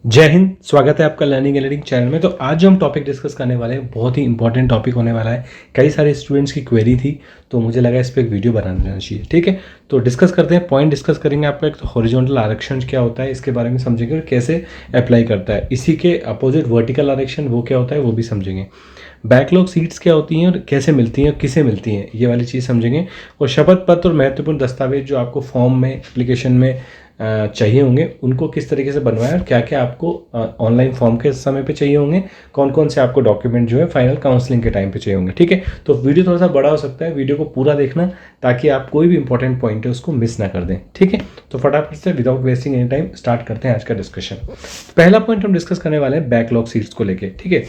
जय हिंद। स्वागत है आपका लर्निंग एंड लीडिंग चैनल में। तो आज जो हम टॉपिक डिस्कस करने वाले हैं बहुत ही इंपॉर्टेंट टॉपिक होने वाला है। कई सारे स्टूडेंट्स की क्वेरी थी तो मुझे लगा इस पर एक वीडियो बना देना चाहिए। ठीक है, तो डिस्कस करते हैं। पॉइंट डिस्कस करेंगे आपका। एक तो हॉरिजॉन्टल आरक्षण क्या होता है इसके बारे में समझेंगे और कैसे अप्लाई करता है। इसी के अपोजिट वर्टिकल आरक्षण वो क्या होता है वो भी समझेंगे। बैकलॉग सीट्स क्या होती हैं और कैसे मिलती हैं और किसे मिलती हैं ये वाली चीज़ समझेंगे। और शपथ पत्र और महत्वपूर्ण दस्तावेज जो आपको फॉर्म में एप्लीकेशन में चाहिए होंगे उनको किस तरीके से बनवाएं और क्या क्या आपको ऑनलाइन फॉर्म के समय पे चाहिए होंगे, कौन कौन से आपको डॉक्यूमेंट जो है फाइनल काउंसलिंग के टाइम पे चाहिए होंगे। ठीक है, तो वीडियो थोड़ा सा बड़ा हो सकता है, वीडियो को पूरा देखना ताकि आप कोई भी इंपॉर्टेंट पॉइंट है उसको मिस ना कर दें। ठीक है, तो फटाफट से without wasting any time start करते हैं आज का डिस्कशन। पहला पॉइंट हम डिस्कस करने वाले हैं बैकलॉग सीट्स को लेके। ठीक है,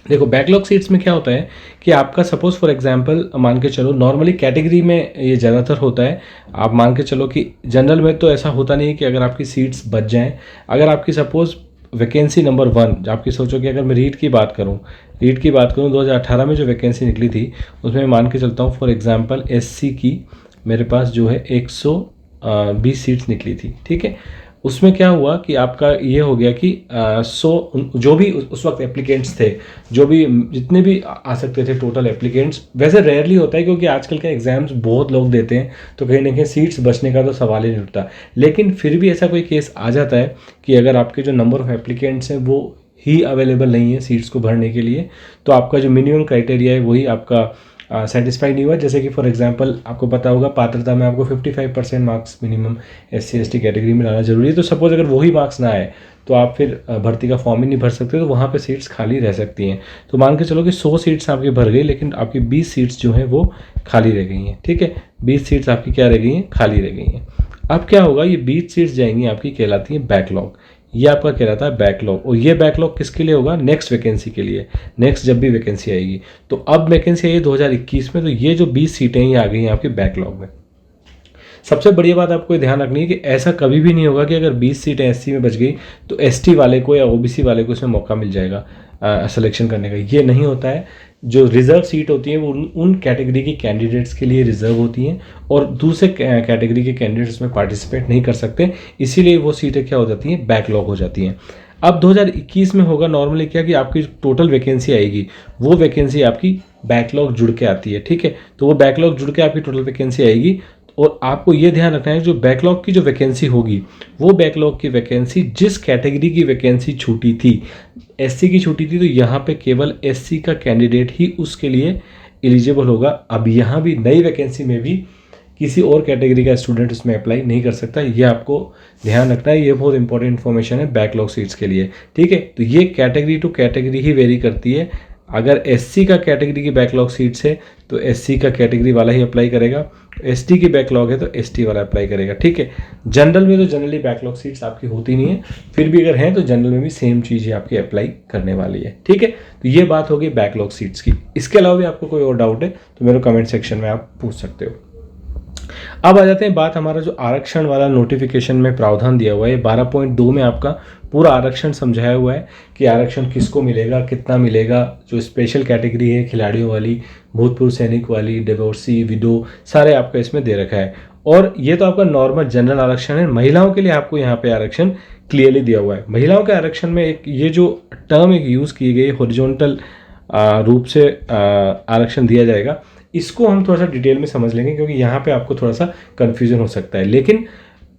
देखो बैकलॉग सीट्स में क्या होता है कि आपका सपोज फॉर एग्जांपल मान के चलो, नॉर्मली कैटेगरी में ये ज़्यादातर होता है। आप मान के चलो कि जनरल में तो ऐसा होता नहीं है कि अगर आपकी सीट्स बच जाएं। अगर आपकी सपोज वैकेंसी नंबर 1 आपकी सोचो कि अगर मैं रीट की बात करूं 2018 में जो वैकेंसी निकली थी उसमें मैं मान के चलता हूं फॉर एग्जांपल एससी की मेरे पास जो है 120 सीट्स निकली थी। ठीक है, उसमें क्या हुआ कि आपका ये हो गया कि 100 जो भी उस वक्त एप्लीकेंट्स थे, जो भी जितने भी आ सकते थे टोटल एप्लीकेंट्स, वैसे रेयरली होता है क्योंकि आजकल के एग्जाम्स बहुत लोग देते हैं तो कहीं ना कहीं सीट्स बचने का तो सवाल ही नहीं उठता। लेकिन फिर भी ऐसा कोई केस आ जाता है कि अगर आपके जो नंबर ऑफ एप्लीकेंट्स हैं वो ही अवेलेबल नहीं है सीट्स को भरने के लिए, तो आपका जो मिनिमम क्राइटेरिया है वही आपका सेटिस्फाई नहीं हुआ। जैसे कि फॉर एग्जांपल आपको पता होगा पात्रता में आपको 55% marks minimum SC ST category में लाना जरूरी है। तो सपोज अगर वही मार्क्स ना आए तो आप फिर भर्ती का फॉर्म ही नहीं भर सकते, तो वहाँ पे सीट्स खाली रह सकती हैं। तो मान के चलो कि 100 सीट्स आपकी भर गई लेकिन आपकी 20 सीट्स जो हैं वो खाली रह गई हैं। ठीक है, 20 सीट्स आपकी क्या रह गई हैं, खाली रह गई हैं। अब क्या होगा, ये 20 सीट्स जाएंगी आपकी कहलाती हैं बैकलॉग। ये आपका कहलाता है बैकलॉग। और ये बैकलॉग किसके लिए होगा, नेक्स्ट वैकेंसी के लिए, नेक्स्ट जब भी वैकेंसी आएगी। तो अब वैकेंसी आई है 2021 में, तो ये जो 20 सीटें ये आ गई हैं आपके बैकलॉग में। सबसे बड़ी बात आपको ध्यान रखनी है कि ऐसा कभी भी नहीं होगा कि अगर 20 सीटें SC में बच गई तो ST वाले को या OBC वाले को इसमें मौका मिल जाएगा सिलेक्शन करने का। ये नहीं होता है। जो रिजर्व सीट होती है वो उन कैटेगरी की कैंडिडेट्स के लिए रिजर्व होती हैं और दूसरे कैटेगरी के कैंडिडेट्स में पार्टिसिपेट नहीं कर सकते, इसीलिए वो सीटें क्या हो जाती हैं, बैकलॉग हो जाती हैं। अब 2021 में होगा नॉर्मली क्या कि आपकी टोटल वैकेंसी आएगी वो वैकेंसी आपकी बैकलॉग जुड़ के आती है। ठीक है, तो वो बैकलॉग जुड़ के आपकी टोटल वैकेंसी आएगी। और आपको ये ध्यान रखना है जो बैकलॉग की जो वैकेंसी होगी वो बैकलॉग की वैकेंसी जिस कैटेगरी की वैकेंसी छूटी थी, SC की छूटी थी, तो यहाँ पे केवल SC का कैंडिडेट ही उसके लिए एलिजिबल होगा। अब यहाँ भी नई वैकेंसी में भी किसी और कैटेगरी का स्टूडेंट उसमें अप्लाई नहीं कर सकता। ये आपको ध्यान रखना है, ये बहुत इंपॉर्टेंट इन्फॉर्मेशन है बैकलॉग सीट्स के लिए। ठीक है, तो ये कैटेगरी टू कैटेगरी ही वेरी करती है। अगर SC का कैटेगरी की बैकलॉग सीट्स है तो SC का कैटेगरी वाला ही अप्लाई करेगा, ST की बैकलॉग है तो ST वाला अप्लाई करेगा। ठीक है, जनरल में तो जनरली बैकलॉग सीट्स आपकी होती नहीं है, फिर भी अगर हैं तो जनरल में भी सेम चीज़ ही आपकी अप्लाई करने वाली है। ठीक है, तो ये बात होगी बैकलॉग सीट्स की। इसके अलावा भी आपको कोई और डाउट है तो मेरे कमेंट सेक्शन में आप पूछ सकते हो। अब आ जाते हैं बात, हमारा जो आरक्षण वाला नोटिफिकेशन में प्रावधान दिया हुआ है 12.2 में आपका पूरा आरक्षण समझाया हुआ है कि आरक्षण किसको मिलेगा, कितना मिलेगा। जो स्पेशल कैटेगरी है खिलाड़ियों वाली, भूतपूर्व सैनिक वाली, डिवोर्सी, विडो, सारे आपका इसमें दे रखा है। और ये तो आपका नॉर्मल जनरल आरक्षण है। महिलाओं के लिए आपको यहाँ पे आरक्षण क्लियरली दिया हुआ है। महिलाओं के आरक्षण में एक ये जो टर्म एक यूज़ की गई हॉरिजॉन्टल रूप से आरक्षण दिया जाएगा, इसको हम थोड़ा सा डिटेल में समझ लेंगे क्योंकि यहाँ पे आपको थोड़ा सा कन्फ्यूजन हो सकता है। लेकिन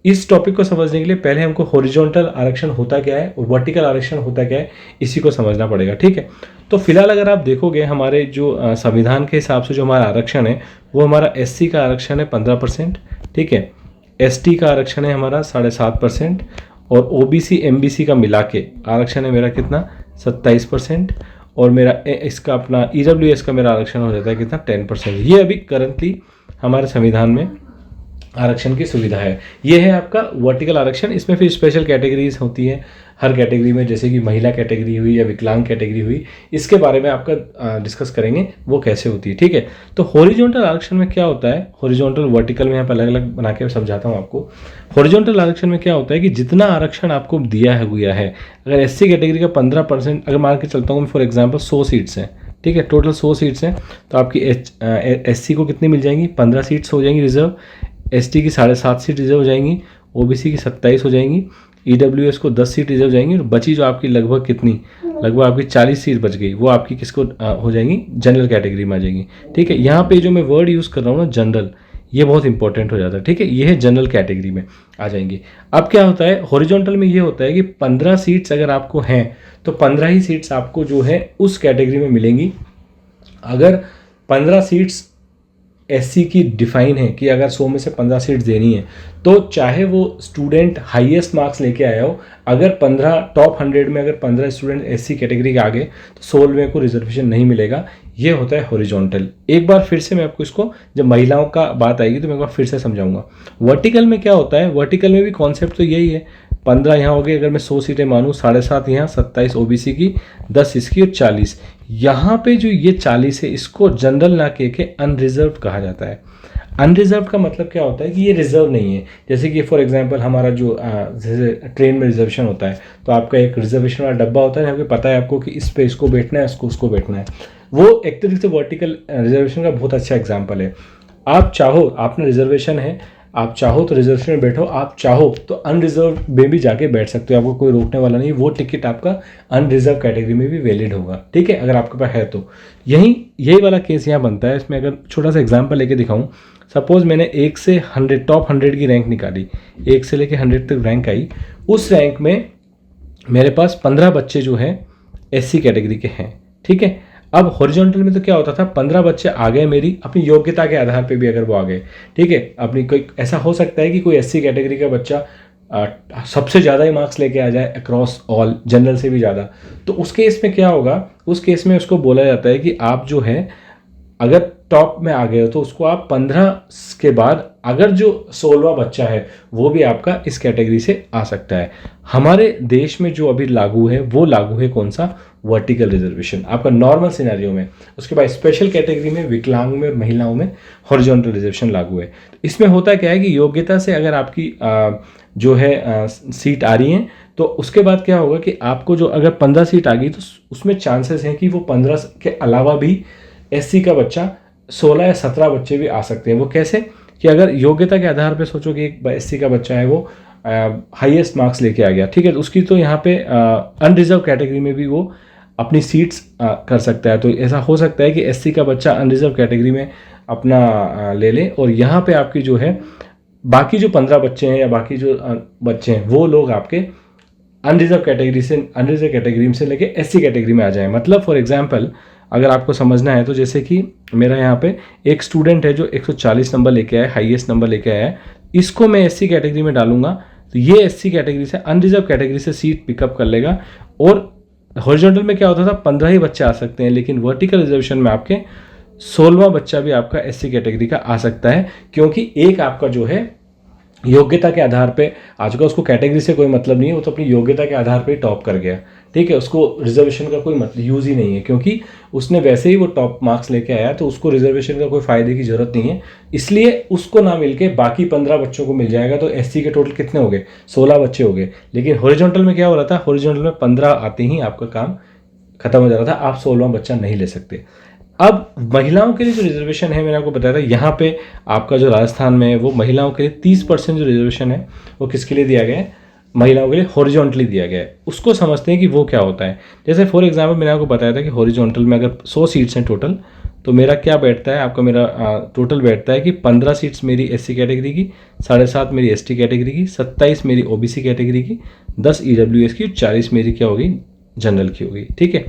इस टॉपिक को समझने के लिए पहले हमको हॉरिजॉन्टल आरक्षण होता क्या है और वर्टिकल आरक्षण होता क्या है इसी को समझना पड़ेगा। ठीक है, तो फिलहाल अगर आप देखोगे हमारे जो संविधान के हिसाब से जो हमारा आरक्षण है वो हमारा SC का आरक्षण है 15%। ठीक है, ST का आरक्षण है हमारा 7.5% और OBC MBC का मिला के आरक्षण है मेरा कितना, 27%। और मेरा इसका अपना EWS का मेरा आरक्षण हो जाता है कितना, 10%। ये अभी करंटली हमारे संविधान में आरक्षण की सुविधा है। ये है आपका वर्टिकल आरक्षण। इसमें फिर स्पेशल कैटेगरीज होती हैं हर कैटेगरी में, जैसे कि महिला कैटेगरी हुई या विकलांग कैटेगरी हुई, इसके बारे में आपका डिस्कस करेंगे वो कैसे होती है। ठीक है, तो हॉरिजॉन्टल आरक्षण में क्या होता है, हॉरिजॉन्टल वर्टिकल में यहाँ पर अलग अलग बना के समझाता हूँ आपको। हॉरिजॉन्टल आरक्षण में क्या होता है कि जितना आरक्षण आपको दिया है हुआ है, अगर SC कैटेगरी का 15%, अगर मान के चलता हूँ फॉर एग्जाम्पल 100 सीट्स हैं, ठीक है, टोटल 100 सीट्स हैं, तो आपकी SC को कितनी मिल जाएंगी, 15 सीट्स हो जाएंगी रिजर्व, ST की 7.5 सीट रिजर्व हो जाएंगी, OBC की 27 हो जाएंगी, EWS को 10 सीट रिजर्व जाएंगी और बची जो आपकी लगभग कितनी, लगभग आपकी 40 सीट बच गई, वो आपकी किसको हो जाएंगी, जनरल कैटेगरी में आ जाएंगी। ठीक है, यहाँ पे जो मैं वर्ड यूज़ कर रहा हूँ ना जनरल, ये बहुत इंपॉर्टेंट हो जाता है। ठीक है, ये है जनरल कैटेगरी में आ जाएंगे। अब क्या होता है हॉरिजॉन्टल में, ये होता है कि 15 सीट्स अगर आपको हैं तो 15 ही सीट्स आपको जो है उस कैटेगरी में मिलेंगी। अगर 15 सीट्स एससी की डिफाइन है कि अगर 100 में से 15 सीट्स देनी है, तो चाहे वो स्टूडेंट हाईएस्ट मार्क्स लेके आया हो, अगर 15 टॉप 100 में अगर 15 स्टूडेंट एससी कैटेगरी के आगे, तो 16वें को रिजर्वेशन नहीं मिलेगा। ये होता है हॉरिजॉन्टल। एक बार फिर से मैं आपको इसको, जब महिलाओं का बात आएगी तो मैं एक बार फिर से समझाऊंगा। वर्टिकल में क्या होता है, वर्टिकल में भी कॉन्सेप्ट तो यही है, 15 यहाँ हो गए, अगर मैं 100 सीटें मानूँ, 7.5 यहाँ, 27 ओबीसी की, 10 इसकी और 40 यहाँ पे जो ये 40 है, इसको जनरल ना कह के अनरिजर्व कहा जाता है। अनरिजर्व का मतलब क्या होता है कि ये रिजर्व नहीं है। जैसे कि फॉर एग्जांपल हमारा जो जैसे ट्रेन में रिजर्वेशन होता है, तो आपका एक रिजर्वेशन वाला डब्बा होता है, यहाँ पे पता है आपको कि इस पे इसको बैठना है, उसको बैठना है। वो एक तरीके से वर्टिकल रिजर्वेशन का बहुत अच्छा एग्जाम्पल है। आप चाहो, आपने रिजर्वेशन है, आप चाहो तो रिजर्वेशन में बैठो, आप चाहो तो अनरिजर्व में भी जाके बैठ सकते हो, आपको कोई रोकने वाला नहीं। वो टिकट आपका अनरिजर्व कैटेगरी में भी वैलिड होगा। ठीक है, अगर आपके पास है तो। यही वाला केस यहाँ बनता है। इसमें अगर छोटा सा एग्जांपल लेके दिखाऊं, सपोज मैंने 1 से 100 टॉप 100 की रैंक निकाली, 1 से लेके 100 तक रैंक आई। उस रैंक में मेरे पास 15 बच्चे जो हैं एससी कैटेगरी के हैं। ठीक है, अब हॉरिजॉन्टल में तो क्या होता था, 15 बच्चे आ गए मेरी अपनी योग्यता के आधार पे भी अगर वो आ गए। ठीक है, अपनी कोई ऐसा हो सकता है कि कोई एससी कैटेगरी का बच्चा सबसे ज़्यादा ही मार्क्स लेके आ जाए अक्रॉस ऑल, जनरल से भी ज़्यादा, तो उस केस में क्या होगा, उस केस में उसको बोला जाता है कि आप जो है अगर टॉप में आ गए हो तो उसको आप 15 के बाद अगर जो 16वां बच्चा है वो भी आपका इस कैटेगरी से आ सकता है। हमारे देश में जो अभी लागू है वो लागू है कौन सा, वर्टिकल रिजर्वेशन, आपका नॉर्मल सिनेरियो में। उसके बाद स्पेशल कैटेगरी में, विकलांग में और महिलाओं में हॉरिजॉन्टल रिजर्वेशन लागू है। इसमें होता क्या है कि योग्यता से अगर आपकी जो है सीट आ रही है, तो उसके बाद क्या होगा कि आपको जो अगर 15 सीट आ गई तो उसमें चांसेस हैं कि वो 15 के अलावा भी एससी का बच्चा 16 या 17 बच्चे भी आ सकते हैं। वो कैसे कि अगर योग्यता के आधार पे सोचो कि एक एससी का बच्चा है, वो हाईएस्ट मार्क्स लेके आ गया, ठीक है, तो उसकी तो यहाँ पे अनरिजर्व कैटेगरी में भी वो अपनी सीट्स कर सकता है। तो ऐसा हो सकता है कि एससी का बच्चा अनरिजर्व कैटेगरी में अपना ले ले, और यहाँ पे आपकी जो है बाकी जो 15 बच्चे हैं या बाकी जो बच्चे हैं वो लोग आपके अनरिजर्व कैटेगरी से लेके एससी कैटेगरी में आ जाए। मतलब फॉर एग्जांपल अगर आपको समझना है तो जैसे कि मेरा यहाँ पे एक स्टूडेंट है जो 140 नंबर लेके आया, हाईएस्ट नंबर लेके आया है, इसको मैं एससी कैटेगरी में डालूंगा तो ये एससी कैटेगरी से, अनरिजर्व कैटेगरी से सीट पिकअप कर लेगा। और हॉरिजॉन्टल में क्या होता था, 15 ही बच्चे आ सकते हैं, लेकिन वर्टिकल रिजर्वेशन में आपके 16वां बच्चा भी आपका एससी कैटेगरी का आ सकता है, क्योंकि एक आपका जो है योग्यता के आधार पे आ चुका, उसको कैटेगरी से कोई मतलब नहीं है, वो तो अपनी योग्यता के आधार पे टॉप कर गया। ठीक है, उसको रिजर्वेशन का कोई मतलब यूज़ ही नहीं है, क्योंकि उसने वैसे ही वो टॉप मार्क्स लेके आया, तो उसको रिजर्वेशन का कोई फायदे की जरूरत नहीं है। इसलिए उसको ना मिलके बाकी 15 बच्चों को मिल जाएगा, तो एससी के टोटल कितने हो गए, 16 बच्चे हो गए। लेकिन हॉरिजॉन्टल में क्या हो रहा था, हॉरिजॉन्टल में 15 आते ही आपका काम खत्म हो जा रहा था, आप 16वां बच्चा नहीं ले सकते। अब महिलाओं के लिए जो रिजर्वेशन है, मैंने आपको बताया था, यहाँ पे आपका जो राजस्थान में है वो महिलाओं के लिए 30% जो रिजर्वेशन है वो किसके लिए दिया गया है, महिलाओं के लिए हॉरिजॉन्टली दिया गया है। उसको समझते हैं कि वो क्या होता है। जैसे फॉर एग्जांपल मैंने आपको बताया था कि हॉरिजॉन्टल में अगर 100 सीट्स हैं टोटल, तो मेरा क्या बैठता है, आपका मेरा टोटल बैठता है कि 15 सीट्स मेरी एससी कैटेगरी की, 7.5 मेरी एसटी कैटेगरी की, 27 मेरी ओबीसी कैटेगरी की, 10 ईडब्ल्यूएस की, 40 मेरी क्या होगी, जनरल की होगी। ठीक है,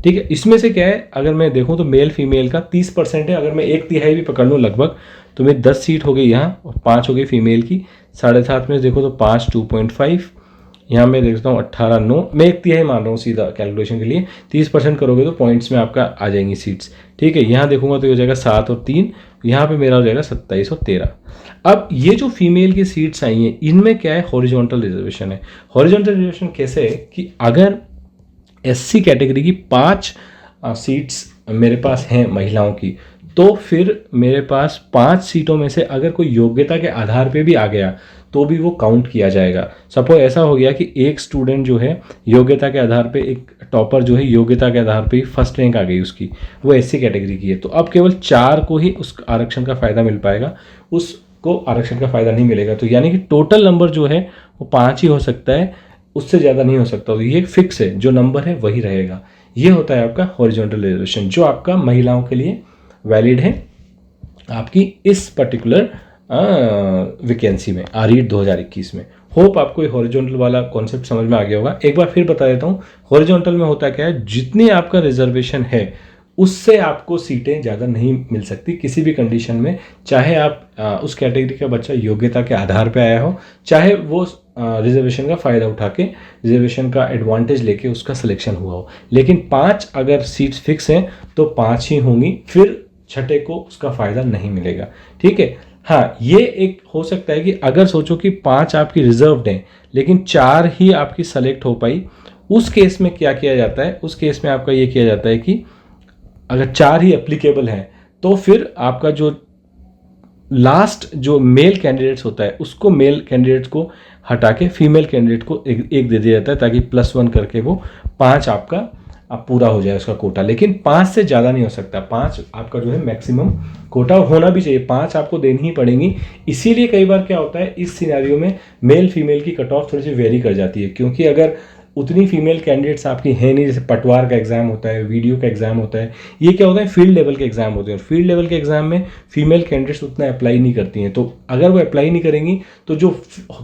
ठीक है। इसमें से क्या है, अगर मैं देखूं तो मेल फीमेल का 30% है। अगर मैं 1/3 भी पकड़ लूँ लगभग, तो मेरी 10 सीट हो गई यहाँ और 5 हो गई फीमेल की। 7.5 में देखो तो 5 2.5, यहाँ मैं देखता हूँ 18 9, मैं 1/3 मान रहा हूँ सीधा कैलकुलेशन के लिए। 30% करोगे तो पॉइंट्स में आपका आ जाएंगी सीट्स। ठीक है, यहाँ देखूंगा तो ये हो जाएगा 7 और 3, यहाँ पे मेरा हो जाएगा 27 और 13। अब ये जो फीमेल की सीट्स आई हैं, इनमें क्या है, हॉरिजॉन्टल रिजर्वेशन है। हॉरिजॉन्टल रिजर्वेशन कैसे है कि अगर एससी कैटेगरी की 5 सीट्स मेरे पास हैं महिलाओं की, तो फिर मेरे पास 5 सीटों में से अगर कोई योग्यता के आधार पे भी आ गया तो भी वो काउंट किया जाएगा। सपोज ऐसा हो गया कि एक स्टूडेंट जो है योग्यता के आधार पे, एक टॉपर जो है योग्यता के आधार पे फर्स्ट रैंक आ गई उसकी, वो एससी कैटेगरी की है, तो अब केवल 4 को ही उस आरक्षण का फ़ायदा मिल पाएगा, उसको आरक्षण का फ़ायदा नहीं मिलेगा। तो यानी कि टोटल नंबर जो है वो 5 ही हो सकता है, उससे ज़्यादा नहीं हो सकता। तो ये फिक्स है, जो नंबर है वही रहेगा। ये होता है आपका हॉरिजॉन्टल रिजर्वेशन, जो आपका महिलाओं के लिए वैलिड है आपकी इस पर्टिकुलर वैकेंसी में, आरईट 2021 में। होप आपको ये हॉरिजॉन्टल वाला कॉन्सेप्ट समझ में आ गया होगा। एक बार फिर बता देता हूँ, हॉरिजॉन्टल में होता क्या है, जितनी आपका रिजर्वेशन है उससे आपको सीटें ज़्यादा नहीं मिल सकती किसी भी कंडीशन में, चाहे आप उस कैटेगरी का बच्चा योग्यता के आधार पे आया हो, चाहे वो रिजर्वेशन का फ़ायदा उठा के, रिजर्वेशन का एडवांटेज लेके उसका सिलेक्शन हुआ हो। लेकिन 5 अगर सीट्स फिक्स हैं तो 5 ही होंगी, फिर छठे को उसका फ़ायदा नहीं मिलेगा। ठीक है। हाँ, ये एक हो सकता है कि अगर सोचो कि 5 आपकी रिजर्व्ड हैं लेकिन 4 ही आपकी सेलेक्ट हो पाई, उस केस में क्या किया जाता है, उस केस में आपका ये किया जाता है कि अगर 4 ही एप्लीकेबल हैं तो फिर आपका जो लास्ट जो मेल कैंडिडेट्स होता है उसको, मेल कैंडिडेट्स को हटा के फीमेल कैंडिडेट को एक दे दिया जाता है, ताकि +1 करके वो 5 आपका पूरा हो जाए उसका कोटा। लेकिन 5 से ज़्यादा नहीं हो सकता, 5 आपका जो है मैक्सिमम कोटा होना भी चाहिए, 5 आपको देनी ही पड़ेंगी। इसीलिए कई बार क्या होता है, इस सिनेरियो में मेल फीमेल की कट ऑफ थोड़ी सी वेरी कर जाती है, क्योंकि अगर उतनी फीमेल कैंडिडेट्स आपकी है नहीं, जैसे पटवार का एग्जाम होता है, वीडियो का एग्जाम होता है, ये क्या होता है फील्ड लेवल के एग्जाम होते हैं, और फील्ड लेवल के एग्जाम में फीमेल कैंडिडेट्स उतना अप्लाई नहीं करती हैं। तो अगर वो अप्लाई नहीं करेंगी तो जो,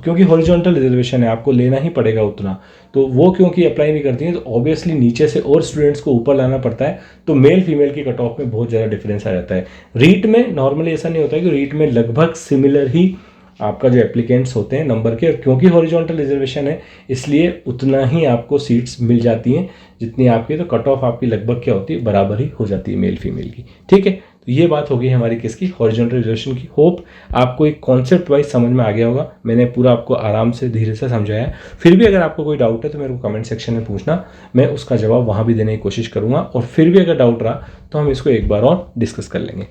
क्योंकि हॉरिजॉन्टल रिजर्वेशन है आपको लेना ही पड़ेगा उतना, तो वो क्योंकि अप्लाई नहीं करती हैं तो ऑब्वियसली नीचे से और स्टूडेंट्स को ऊपर लाना पड़ता है, तो मेल फीमेल की कट ऑफ में बहुत ज़्यादा डिफरेंस आ जाता है। रीट में नॉर्मली ऐसा नहीं होता है कि रीट में लगभग सिमिलर ही आपका जो एप्लीकेंट्स होते हैं नंबर के, क्योंकि हॉरिजॉन्टल रिजर्वेशन है इसलिए उतना ही आपको सीट्स मिल जाती हैं जितनी आपकी, तो कट ऑफ आपकी लगभग क्या होती है, बराबर ही हो जाती है मेल फीमेल की। ठीक है, तो ये बात हो गई हमारी किसकी, हॉरिजॉन्टल रिजर्वेशन की। होप आपको एक कॉन्सेप्ट वाइज समझ में आ गया होगा, मैंने पूरा आपको आराम से धीरे से समझाया। फिर भी अगर आपको कोई डाउट है तो मेरे को कमेंट सेक्शन में पूछना, मैं उसका जवाब वहाँ भी देने की कोशिश करूँगा, और फिर भी अगर डाउट रहा तो हम इसको एक बार और डिस्कस कर लेंगे।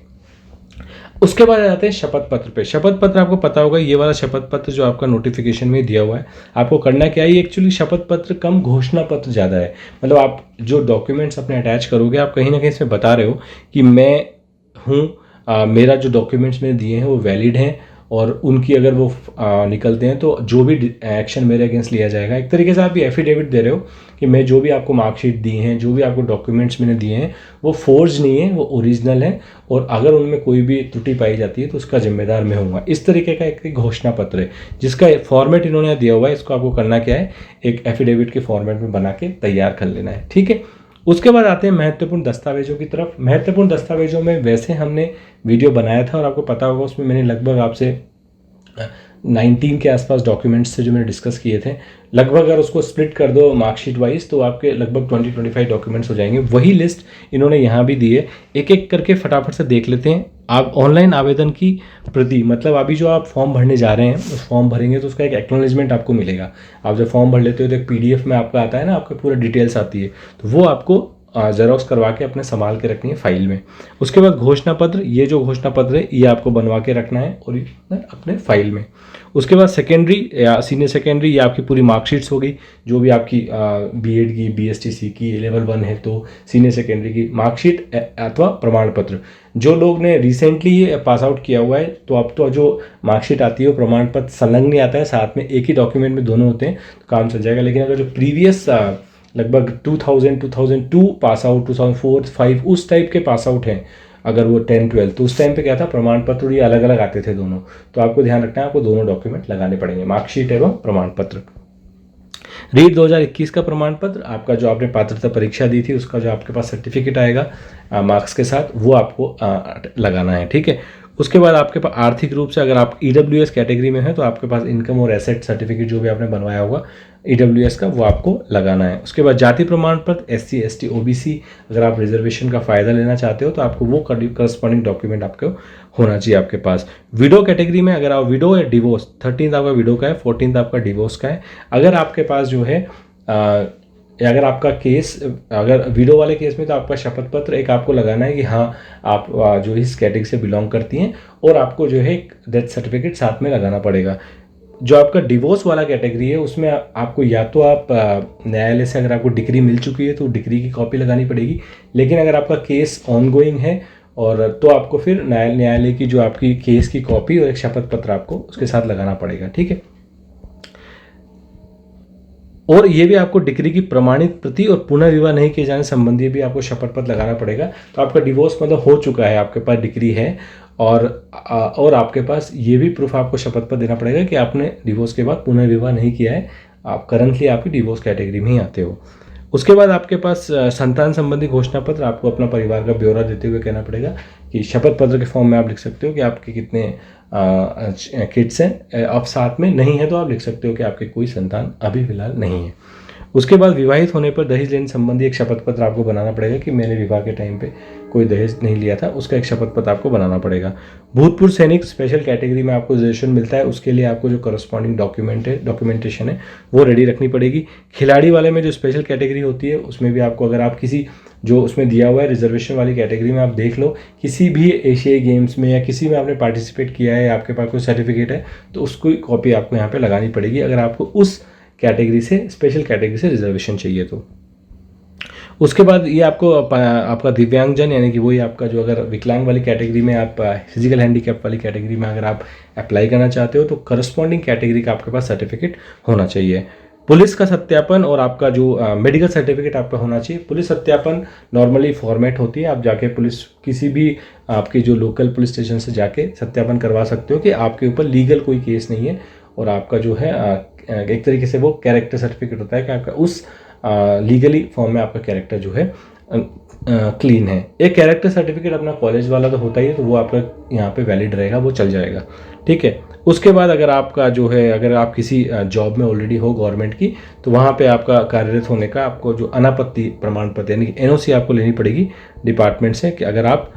उसके बाद आ जाते हैं शपथ पत्र पे। शपथ पत्र आपको पता होगा, ये वाला शपथ पत्र जो आपका नोटिफिकेशन में दिया हुआ है, आपको करना क्या है, ये एक्चुअली शपथ पत्र कम घोषणा पत्र ज़्यादा है। मतलब आप जो डॉक्यूमेंट्स अपने अटैच करोगे, आप कहीं ना कहीं इसमें बता रहे हो कि मैं हूँ, मेरा जो डॉक्यूमेंट्स मैंने दिए हैं वो वैलिड हैं, और उनकी अगर वो निकलते हैं तो जो भी एक्शन मेरे अगेंस्ट लिया जाएगा, एक तरीके से आप ये एफिडेविट दे रहे हो कि मैं जो भी आपको मार्कशीट दी हैं, जो भी आपको डॉक्यूमेंट्स मैंने दिए हैं वो फोर्ज नहीं है, वो ओरिजिनल है, और अगर उनमें कोई भी त्रुटि पाई जाती है तो उसका जिम्मेदार मैं हूँगा। इस तरीके का एक घोषणा पत्र है, जिसका फॉर्मेट इन्होंने दिया हुआ है। इसको आपको करना क्या है, एक एफिडेविट के फॉर्मेट में बना के तैयार कर लेना है। ठीक है। उसके बाद आते हैं महत्वपूर्ण दस्तावेजों की तरफ। महत्वपूर्ण दस्तावेजों में वैसे हमने वीडियो बनाया था, और आपको पता होगा उसमें मैंने लगभग आपसे 19 के आसपास डॉक्यूमेंट्स थे जो मैंने डिस्कस किए थे। लगभग अगर उसको स्प्लिट कर दो मार्कशीट वाइज तो आपके लगभग 20-25 डॉक्यूमेंट्स हो जाएंगे। वही लिस्ट इन्होंने यहाँ भी दी है, एक एक करके फटाफट से देख लेते हैं। आप ऑनलाइन आवेदन की प्रति, मतलब अभी जो आप फॉर्म भरने जा रहे हैं, उस फॉर्म भरेंगे तो उसका एक एक्नॉलेजमेंट आपको मिलेगा। आप जब फॉर्म भर लेते हो तो एक PDF में आपका आता है ना, आपका पूरा डिटेल्स आती है, तो वो आपको ज़ेरॉक्स करवा के अपने संभाल के रखनी है फाइल में। उसके बाद घोषणा पत्र, ये जो घोषणा पत्र है ये आपको बनवा के रखना है और अपने फाइल में। उसके बाद सेकेंडरी या सीनियर सेकेंडरी, ये आपकी पूरी मार्कशीट्स हो गई, जो भी आपकी BEd की, BSTC की, लेवल 1 है तो सीनियर सेकेंडरी की मार्कशीट अथवा प्रमाण पत्र। जो लोग ने रिसेंटली ये पास आउट किया हुआ है तो अब तो जो मार्कशीट आती है वो प्रमाण पत्र संलग्न नहीं आता है, साथ में एक ही डॉक्यूमेंट में दोनों होते हैं तो काम चल जाएगा। लेकिन अगर जो प्रीवियस लगभग 2002 पास आउट, 2004-05 उस टाइप के पास आउट हैं, अगर वो 10-12, तो उस टाइम पे क्या था, प्रमाण पत्र ये अलग अलग आते थे दोनों, तो आपको ध्यान रखना है, आपको दोनों डॉक्यूमेंट लगाने पड़ेंगे, मार्कशीट एवं प्रमाण पत्र। रीट 2021 का प्रमाण पत्र, आपका जो आपने पात्रता परीक्षा दी थी उसका जो आपके पास सर्टिफिकेट आएगा मार्क्स के साथ, वो आपको लगाना है। ठीक है। उसके बाद आपके पास आर्थिक रूप से अगर आप EWS कैटेगरी में है तो आपके पास इनकम और एसेट सर्टिफिकेट जो भी आपने बनवाया होगा EWS का, वो आपको लगाना है। उसके बाद जाति प्रमाण पत्र, SC ST OBC, अगर आप रिजर्वेशन का फ़ायदा लेना चाहते हो तो आपको वो करस्पॉन्डिंग डॉक्यूमेंट आपको होना चाहिए आपके पास। विडो कैटेगरी में अगर आप विडो या डिवोर्स, 13th आपका विडो का है, 14th आपका डिवोर्स का है। अगर आपके पास जो है अगर आपका केस, अगर विडो वाले केस में तो आपका शपथ पत्र एक आपको लगाना है कि हाँ आप जो इस कैटेगरी से बिलोंग करती हैं, और आपको जो है डेथ सर्टिफिकेट साथ में लगाना पड़ेगा। जो आपका डिवोर्स वाला कैटेगरी है उसमें आपको या तो आप न्यायालय से अगर आपको डिग्री मिल चुकी है तो डिग्री की कॉपी लगानी पड़ेगी, लेकिन अगर आपका केस ऑनगोइंग है और तो आपको फिर न्यायालय की जो आपकी केस की कॉपी और एक शपथ पत्र आपको उसके साथ लगाना पड़ेगा। ठीक है। और ये भी आपको डिग्री की प्रमाणित प्रति और पुनर्विवाह नहीं किए जाने संबंधी भी आपको शपथ पत्र लगाना पड़ेगा। तो आपका डिवोर्स मतलब हो चुका है, आपके पास डिग्री है, और आपके पास ये भी प्रूफ आपको शपथ पत्र देना पड़ेगा कि आपने डिवोर्स के बाद पुनर्विवाह नहीं किया है, आप करंटली आपकी डिवोर्स कैटेगरी में ही आते हो। उसके बाद आपके पास संतान संबंधी घोषणा पत्र, आपको अपना परिवार का ब्यौरा देते हुए कहना पड़ेगा कि शपथ पत्र के फॉर्म में आप लिख सकते हो कि आपके कितने किड्स हैं, अब साथ में नहीं है तो आप लिख सकते हो कि आपके कोई संतान अभी फिलहाल नहीं है। उसके बाद विवाहित होने पर दहेज लेने संबंधी एक शपथ पत्र आपको बनाना पड़ेगा कि मैंने विवाह के टाइम पे कोई दहेज नहीं लिया था, उसका एक शपथ पत्र आपको बनाना पड़ेगा। भूतपूर्व सैनिक स्पेशल कैटेगरी में आपको रिजर्वेशन मिलता है, उसके लिए आपको जो करस्पॉन्डिंग डॉक्यूमेंटेशन है वो रेडी रखनी पड़ेगी। खिलाड़ी वाले में जो स्पेशल कैटेगरी होती है उसमें भी आपको, अगर आप किसी जो उसमें दिया हुआ है रिजर्वेशन वाली कैटेगरी में आप देख लो, किसी भी एशियाई गेम्स में या किसी में आपने पार्टिसिपेट किया है, आपके पास कोई सर्टिफिकेट है, तो उसकी कॉपी आपको यहाँ पे लगानी पड़ेगी अगर आपको उस कैटेगरी से, स्पेशल कैटेगरी से रिजर्वेशन चाहिए तो। उसके बाद ये आपको आपका दिव्यांगजन, यानी कि वही आपका जो, अगर विकलांग वाली कैटेगरी में, आप फिजिकल हैंडीकैप वाली कैटेगरी में अगर आप अप्लाई करना चाहते हो तो करस्पॉन्डिंग कैटेगरी का आपके पास सर्टिफिकेट होना चाहिए। पुलिस का सत्यापन और आपका जो मेडिकल सर्टिफिकेट आपका होना चाहिए। पुलिस सत्यापन नॉर्मली फॉर्मेट होती है, आप जाके पुलिस किसी भी आपके जो लोकल पुलिस स्टेशन से जाके सत्यापन करवा सकते हो कि आपके ऊपर लीगल कोई केस नहीं है, और आपका जो है एक तरीके से वो कैरेक्टर सर्टिफिकेट होता है कि आपका उस लीगली फॉर्म में आपका कैरेक्टर जो है क्लीन है। एक कैरेक्टर सर्टिफिकेट अपना कॉलेज वाला तो होता ही है, तो वो आपका यहाँ पे वैलिड रहेगा, वो चल जाएगा, ठीक है। उसके बाद अगर आपका जो है, अगर आप किसी जॉब में ऑलरेडी हो गवर्नमेंट की, तो वहाँ पे आपका कार्यरत होने का आपको जो अनापत्ति प्रमाण पत्र यानी कि एनओसी आपको लेनी पड़ेगी डिपार्टमेंट से, कि अगर आप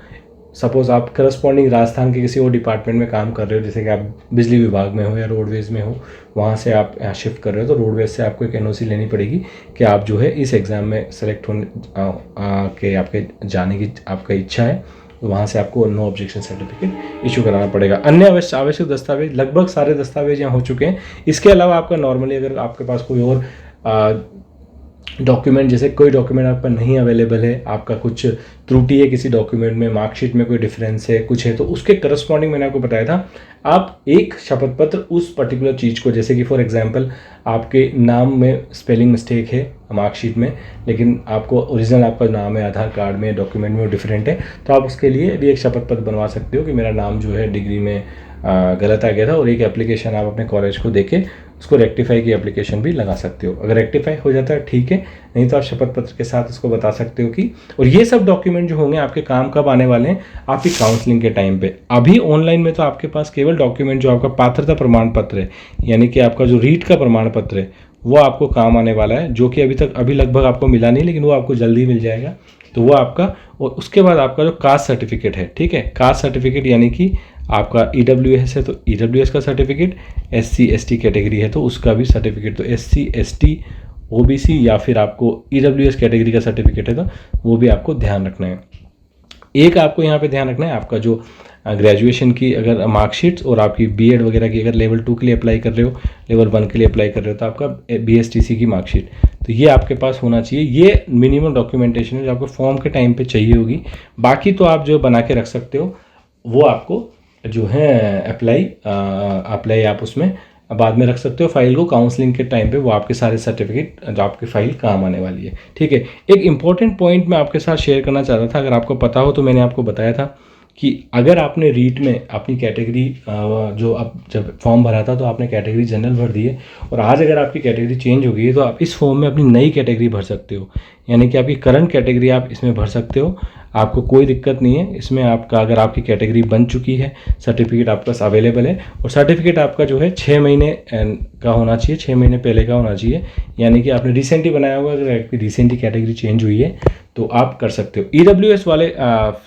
सपोज आप करस्पॉन्डिंग राजस्थान के किसी और डिपार्टमेंट में काम कर रहे हो, जैसे कि आप बिजली विभाग में हो या रोडवेज़ में हो, वहाँ से आप शिफ्ट कर रहे हो, तो रोडवेज से आपको एक एनओसी लेनी पड़ेगी कि आप जो है इस एग्ज़ाम में सेलेक्ट होने के आपके जाने की आपका इच्छा है, तो वहाँ से आपको नो ऑब्जेक्शन सर्टिफिकेट इशू कराना पड़ेगा। अन्य आवश्यक दस्तावेज, लगभग सारे दस्तावेज यहाँ हो चुके हैं। इसके अलावा आपका नॉर्मली अगर आपके पास कोई और डॉक्यूमेंट, जैसे कोई डॉक्यूमेंट आप पर नहीं अवेलेबल है, आपका कुछ त्रुटि है किसी डॉक्यूमेंट में, मार्कशीट में कोई डिफरेंस है, कुछ है, तो उसके करस्पॉन्डिंग मैंने आपको बताया था, आप एक शपथ पत्र उस पर्टिकुलर चीज़ को, जैसे कि फॉर एग्जांपल आपके नाम में स्पेलिंग मिस्टेक है मार्कशीट में, लेकिन आपको ओरिजिनल आपका नाम है आधार कार्ड में, डॉक्यूमेंट में वो डिफरेंट है, तो आप उसके लिए भी एक शपथ पत्र बनवा सकते हो कि मेरा नाम जो है डिग्री में गलत आ गया था, और एक एप्लीकेशन आप अपने कॉलेज को देके उसको रेक्टिफाई की एप्लीकेशन भी लगा सकते हो। अगर रेक्टिफाई हो जाता है ठीक है, नहीं तो आप शपथ पत्र के साथ उसको बता सकते हो कि, और ये सब डॉक्यूमेंट जो होंगे आपके काम कब आने वाले हैं, आपकी काउंसलिंग के टाइम पे। अभी ऑनलाइन में तो आपके पास केवल डॉक्यूमेंट जो आपका पात्रता प्रमाण पत्र है, यानी कि आपका जो रीट का प्रमाण पत्र है, वो आपको काम आने वाला है, जो कि अभी लगभग आपको मिला नहीं, लेकिन वो आपको जल्दी मिल जाएगा, तो वो आपका। और उसके बाद आपका जो कास्ट सर्टिफिकेट है, ठीक है, कास्ट सर्टिफिकेट यानी कि आपका EWS है तो EWS का सर्टिफिकेट, SC ST कैटेगरी है तो उसका भी सर्टिफिकेट, तो SC ST OBC या फिर आपको EWS कैटेगरी का सर्टिफिकेट है तो वो भी आपको ध्यान रखना है। एक आपको यहाँ पे ध्यान रखना है, आपका जो ग्रेजुएशन की अगर मार्कशीट्स और आपकी BEd वगैरह की अगर लेवल 2 के लिए अप्लाई कर रहे हो, लेवल 1 के लिए अप्लाई कर रहे हो, तो आपका BSTC की मार्कशीट, तो ये आपके पास होना चाहिए। ये मिनिमम डॉक्यूमेंटेशन है जो आपको फॉर्म के टाइम पे चाहिए होगी। बाकी तो आप जो बना के रख सकते हो, वो आपको जो है अप्लाई आप उसमें बाद में रख सकते हो फाइल को, काउंसलिंग के टाइम पे वो आपके सारे सर्टिफिकेट जो आपकी फाइल काम आने वाली है, ठीक है। एक इंपॉर्टेंट पॉइंट मैं आपके साथ शेयर करना चाह रहा था, अगर आपको पता हो तो मैंने आपको बताया था कि अगर आपने रीट में अपनी कैटेगरी जो आप जब फॉर्म भरा था तो आपने कैटेगरी जनरल भर दी है, और आज अगर आपकी कैटेगरी चेंज हो गई है तो आप इस फॉर्म में अपनी नई कैटेगरी भर सकते हो, यानी कि आपकी करंट कैटेगरी आप इसमें भर सकते हो, आपको कोई दिक्कत नहीं है इसमें। आपका अगर आपकी कैटेगरी बन चुकी है, सर्टिफिकेट आपके पास अवेलेबल है, और सर्टिफिकेट आपका जो है 6 महीने का होना चाहिए, 6 महीने पहले का होना चाहिए, यानी कि आपने रिसेंटली बनाया हुआ, अगर आपकी रिसेंटली कैटेगरी चेंज हुई है तो आप कर सकते हो। EWS वाले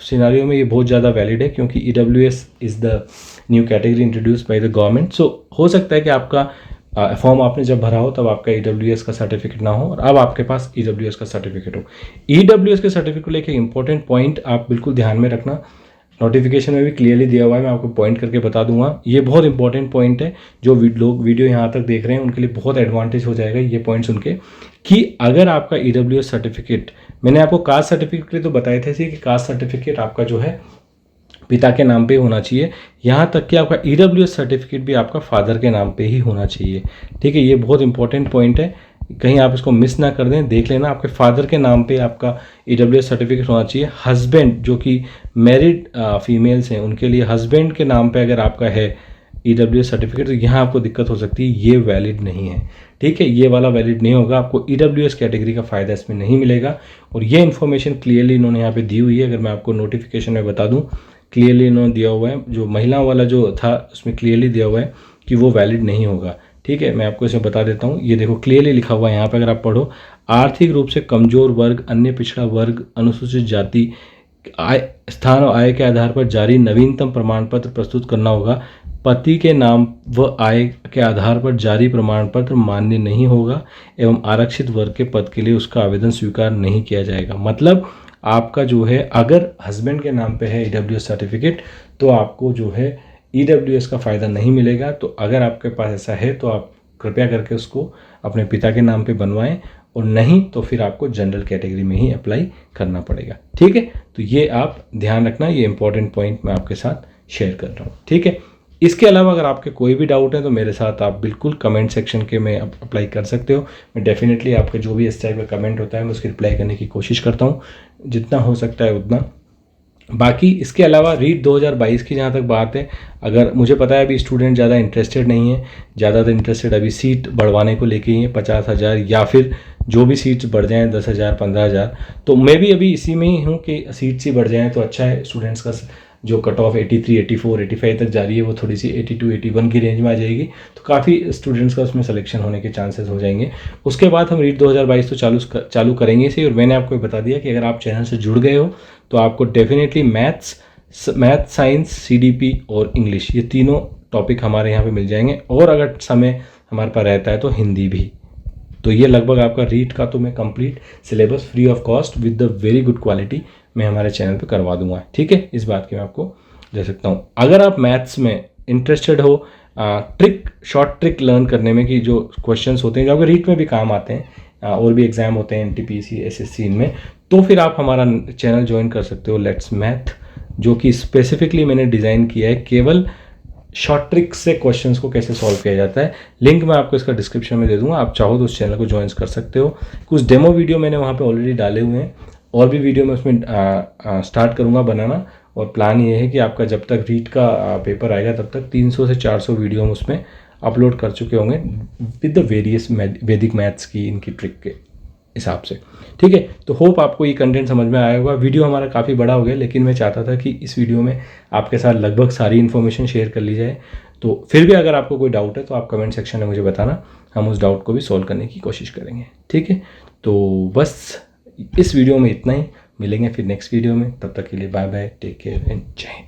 सिनारियो में ये बहुत ज़्यादा वैलिड है, क्योंकि EWS is the new category introduce by the government. So हो सकता है कि आपका फॉर्म आपने जब भरा हो तब आपका EWS का सर्टिफिकेट ना हो, और अब आपके पास EWS का सर्टिफिकेट हो। EWS के सर्टिफिकेट को लेकर इंपॉर्टेंट पॉइंट आप बिल्कुल ध्यान में रखना, नोटिफिकेशन में भी क्लियरली दिया हुआ है, मैं आपको पॉइंट करके बता दूंगा। ये बहुत इंपॉर्टेंट पॉइंट है, जो लोग वीडियो यहाँ तक देख रहे हैं उनके लिए बहुत एडवांटेज हो जाएगा ये पॉइंट सुन के, कि अगर आपका EWS सर्टिफिकेट, मैंने आपको कास्ट सर्टिफिकेट के लिए तो बताए थे कि कास्ट सर्टिफिकेट आपका जो है पिता के नाम पे होना चाहिए, यहाँ तक कि आपका EWS सर्टिफिकेट भी आपका फादर के नाम पे ही होना चाहिए, ठीक है। ये बहुत इंपॉर्टेंट पॉइंट है, कहीं आप इसको मिस ना कर दें, देख लेना आपके फादर के नाम पे आपका EWS सर्टिफिकेट होना चाहिए। हस्बैंड जो कि मैरिड फीमेल्स हैं उनके लिए हस्बैंड के नाम पे अगर आपका है EWS सर्टिफिकेट तो यहाँ आपको दिक्कत हो सकती है, ये वैलिड नहीं है। ठीक है, ये वाला वैलिड नहीं होगा, आपको EWS कैटेगरी का फ़ायदा इसमें नहीं मिलेगा। और ये इन्फॉर्मेशन क्लियरली इन्होंने यहाँ पे दी हुई है। अगर मैं आपको नोटिफिकेशन में बता दूँ, क्लियरली इन्होंने दिया हुआ है, जो महिलाओं वाला जो था उसमें क्लियरली दिया हुआ है कि वो वैलिड नहीं होगा। ठीक है, मैं आपको इसे बता देता हूँ, ये देखो क्लियरली लिखा हुआ है यहाँ पे, अगर आप पढ़ो, आर्थिक रूप से कमजोर वर्ग, अन्य पिछड़ा वर्ग, अनुसूचित जाति, आय, स्थान और आय के आधार पर जारी नवीनतम प्रमाण पत्र प्रस्तुत करना होगा। पति के नाम व आय के आधार पर जारी प्रमाण पत्र मान्य नहीं होगा एवं आरक्षित वर्ग के पद के लिए उसका आवेदन स्वीकार नहीं किया जाएगा। मतलब आपका जो है, अगर हस्बैंड के नाम पे है EWS सर्टिफिकेट तो आपको जो है EWS का फ़ायदा नहीं मिलेगा। तो अगर आपके पास ऐसा है तो आप कृपया करके उसको अपने पिता के नाम पे बनवाएं, और नहीं तो फिर आपको जनरल कैटेगरी में ही अप्लाई करना पड़ेगा। ठीक है, तो ये आप ध्यान रखना, ये इंपॉर्टेंट पॉइंट मैं आपके साथ शेयर कर रहा हूँ। ठीक है, इसके अलावा अगर आपके कोई भी डाउट है तो मेरे साथ आप बिल्कुल कमेंट सेक्शन के में अप्लाई कर सकते हो। मैं डेफिनेटली आपके जो भी इस टाइप का कमेंट होता है मैं उसकी रिप्लाई करने की कोशिश करता हूँ, जितना हो सकता है उतना। बाकी इसके अलावा रीट 2022 की जहाँ तक बात है, अगर मुझे पता है अभी स्टूडेंट ज़्यादा इंटरेस्टेड नहीं है, ज़्यादातर इंटरेस्टेड अभी सीट बढ़वाने को लेके ही है, 50,000 या फिर जो भी सीट्स बढ़ जाएँ 10,000 15,000। तो मैं भी अभी इसी में ही हूँ कि सीट्स ही बढ़ जाएँ तो अच्छा है। स्टूडेंट्स का जो कट ऑफ 83 84 85 तक जा रही है वो थोड़ी सी 82 81 की रेंज में आ जाएगी, तो काफ़ी स्टूडेंट्स का उसमें सिलेक्शन होने के चांसेस हो जाएंगे। उसके बाद हम रीट 2022 तो चालू करेंगे इसे। और मैंने आपको बता दिया कि अगर आप चैनल से जुड़ गए हो तो आपको डेफिनेटली मैथ, साइंस, CDP और इंग्लिश, ये तीनों टॉपिक हमारे यहाँ पे मिल जाएंगे। और अगर समय हमारे पास रहता है तो हिंदी भी। तो ये लगभग आपका रीट का तो मैं complete syllabus free of cost with the very good quality मैं हमारे चैनल पे करवा दूंगा। ठीक है, इस बात की मैं आपको दे सकता हूँ। अगर आप मैथ्स में इंटरेस्टेड हो, शॉर्ट ट्रिक लर्न करने में, कि जो क्वेश्चंस होते हैं जो आपके रीट में भी काम आते हैं, और भी एग्जाम होते हैं NTPC SSC इनमें, तो फिर आप हमारा चैनल ज्वाइन कर सकते हो, लेट्स मैथ, जो कि स्पेसिफिकली मैंने डिज़ाइन किया है केवल शॉर्ट ट्रिक से क्वेश्चंस को कैसे सॉल्व किया जाता है। लिंक मैं आपको इसका डिस्क्रिप्शन में दे दूंगा, आप चाहो तो उस चैनल को ज्वाइन कर सकते हो। कुछ डेमो वीडियो मैंने वहाँ पे ऑलरेडी डाले हुए हैं, और भी वीडियो मैं उसमें स्टार्ट करूँगा बनाना। और प्लान ये है कि आपका जब तक रीट का पेपर आएगा तब तक 300 से 400 वीडियो हम उसमें अपलोड कर चुके होंगे विद द वेरियस वैदिक मैथ्स की इनकी ट्रिक के हिसाब से। ठीक है, तो होप आपको ये कंटेंट समझ में आया होगा। वीडियो हमारा काफ़ी बड़ा हो गया, लेकिन मैं चाहता था कि इस वीडियो में आपके साथ लगभग सारी इन्फॉर्मेशन शेयर कर ली जाए। तो फिर भी अगर आपको कोई डाउट है तो आप कमेंट सेक्शन में मुझे बताना, हम उस डाउट को भी सॉल्व करने की कोशिश करेंगे। ठीक है, तो बस इस वीडियो में इतना ही, मिलेंगे फिर नेक्स्ट वीडियो में, तब तक के लिए bye bye, take care and जय हिंद।